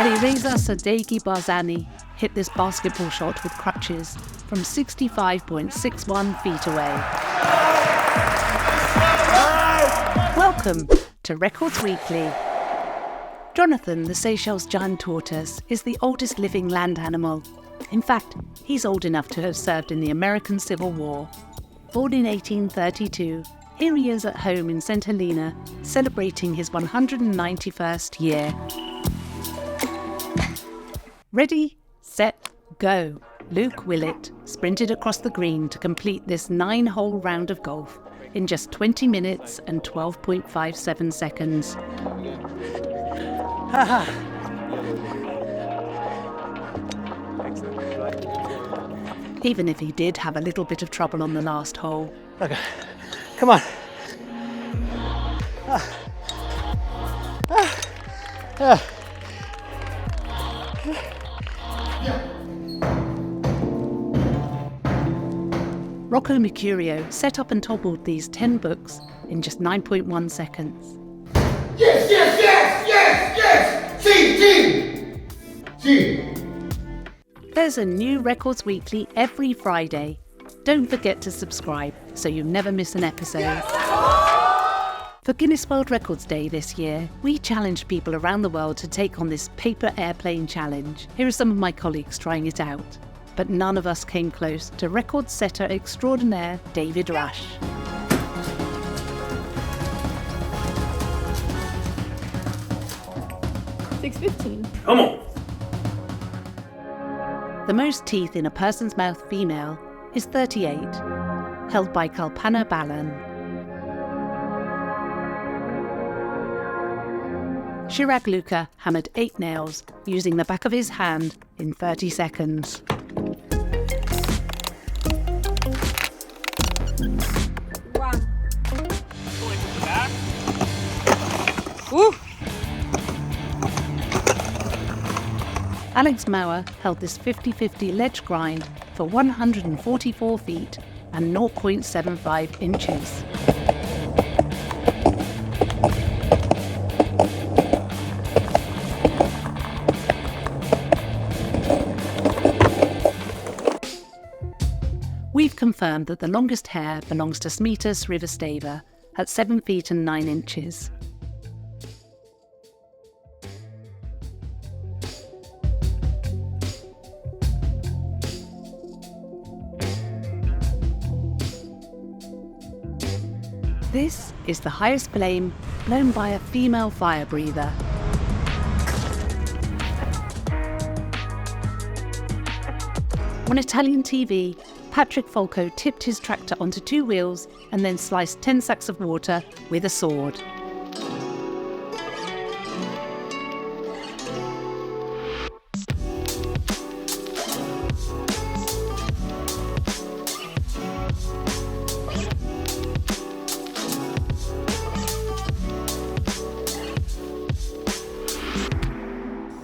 Alireza Sadeghi Barzani hit this basketball shot with crutches from 65.61 feet away. Welcome to Records Weekly. Jonathan, the Seychelles giant tortoise, is the oldest living land animal. In fact, he's old enough to have served in the American Civil War. Born in 1832, here he is at home in St. Helena, celebrating his 191st year. Ready, set, go. Luke Willett sprinted across the green to complete this 9-hole round of golf in just 20 minutes and 12.57 seconds. Even if he did have a little bit of trouble on the last hole. Okay, come on. Rocco Mercurio set up and toppled these 10 books in just 9.1 seconds. Yes, yes, yes, yes, yes! See, see, see. There's a new Records Weekly every Friday. Don't forget to subscribe so you never miss an episode. Yes! For Guinness World Records Day this year, we challenged people around the world to take on this paper airplane challenge. Here are some of my colleagues trying it out. But none of us came close to record setter extraordinaire David Rush. $6.15. Come on. The most teeth in a person's mouth female is 38, held by Kalpana Balan. Chirag Luka hammered 8 nails using the back of his hand in 30 seconds. Woo! Alex Mauer held this 50-50 ledge grind for 144 feet and 0.75 inches. We've confirmed that the longest hair belongs to Smetas rivestava at 7 feet and 9 inches. This is the highest flame blown by a female fire breather. On Italian TV, Patrick Folco tipped his tractor onto 2 wheels and then sliced 10 sacks of water with a sword.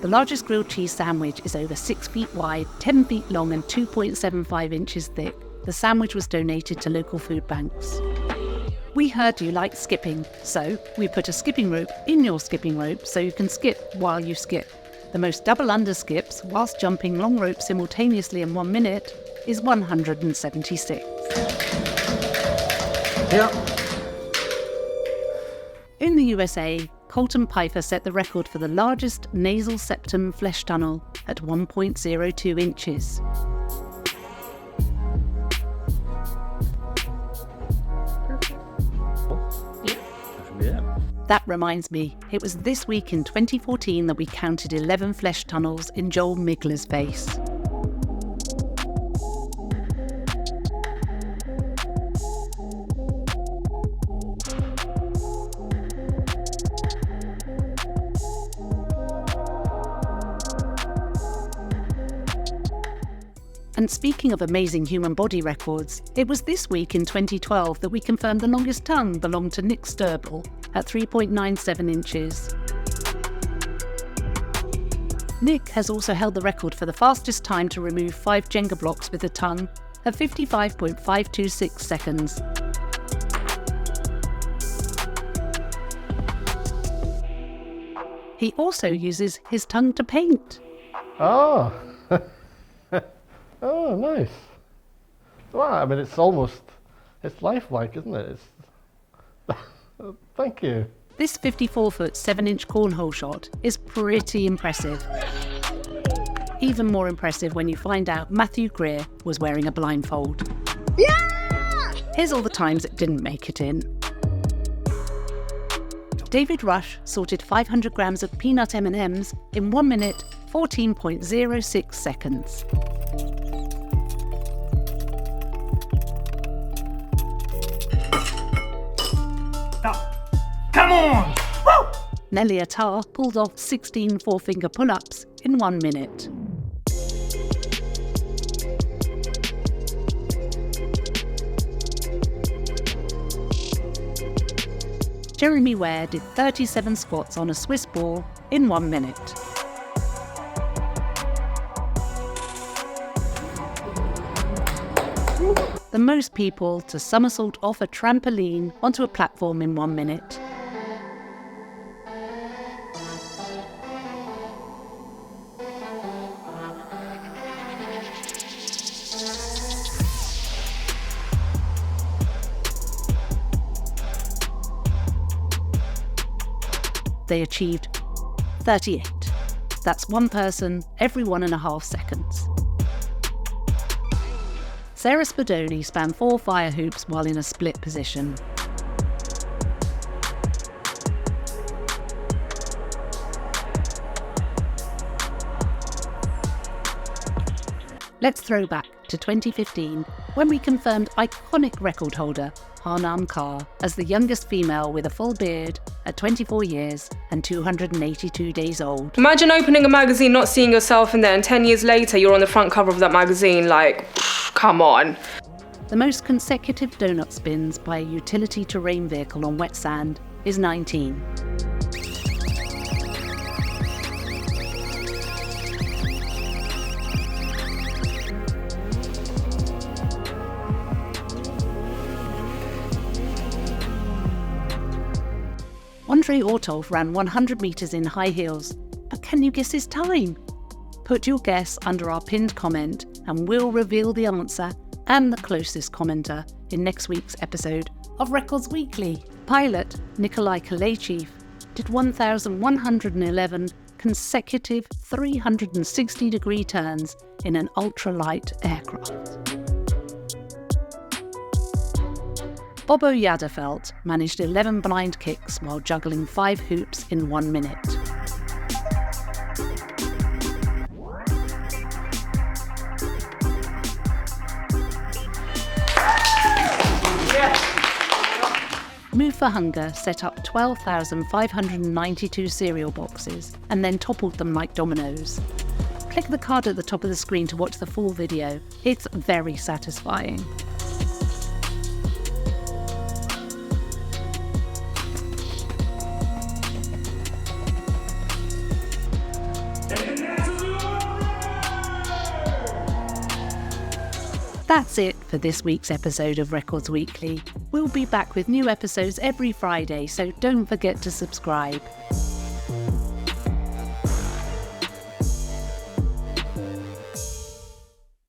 The largest grilled cheese sandwich is over 6 feet wide, 10 feet long and 2.75 inches thick. The sandwich was donated to local food banks. We heard you like skipping, so we put a skipping rope in your skipping rope so you can skip while you skip. The most double under skips whilst jumping long rope simultaneously in 1 minute is 176. Yeah. In the USA, Colton Piper set the record for the largest nasal septum flesh tunnel at 1.02 inches. Yeah. That reminds me, it was this week in 2014 that we counted 11 flesh tunnels in Joel Migler's face. And speaking of amazing human body records, it was this week in 2012 that we confirmed the longest tongue belonged to Nick Sturble at 3.97 inches. Nick has also held the record for the fastest time to remove 5 Jenga blocks with a tongue at 55.526 seconds. He also uses his tongue to paint. Oh. Oh, nice. Wow, I mean, it's lifelike, isn't it? Thank you. This 54-foot 7-inch cornhole shot is pretty impressive. Even more impressive when you find out Matthew Greer was wearing a blindfold. Yeah! Here's all the times it didn't make it in. David Rush sorted 500 grams of peanut M&Ms in 1 minute, 14.06 seconds. Come on! Woo! Nelly Attar pulled off 16 four-finger pull-ups in 1 minute. Jeremy Ware did 37 squats on a Swiss ball in 1 minute. The most people to somersault off a trampoline onto a platform in 1 minute. They achieved 38. That's one person every 1.5 seconds. Sarah Spadoni span 4 fire hoops while in a split position. Let's throw back to 2015 when we confirmed iconic record holder Harnam Kaur as the youngest female with a full beard at 24 years and 282 days old. Imagine opening a magazine, not seeing yourself in there, and 10 years later you're on the front cover of that magazine, like, come on. The most consecutive donut spins by a utility terrain vehicle on wet sand is 19. Andrei Ortov ran 100 metres in high heels, but can you guess his time? Put your guess under our pinned comment and we'll reveal the answer and the closest commenter in next week's episode of Records Weekly. Pilot Nikolai Kalechev did 1,111 consecutive 360-degree turns in an ultralight aircraft. Bobo Yadefelt managed 11 blind kicks while juggling 5 hoops in 1 minute. Move for Hunger set up 12,592 cereal boxes and then toppled them like dominoes. Click the card at the top of the screen to watch the full video. It's very satisfying. That's it for this week's episode of Records Weekly. We'll be back with new episodes every Friday, so don't forget to subscribe.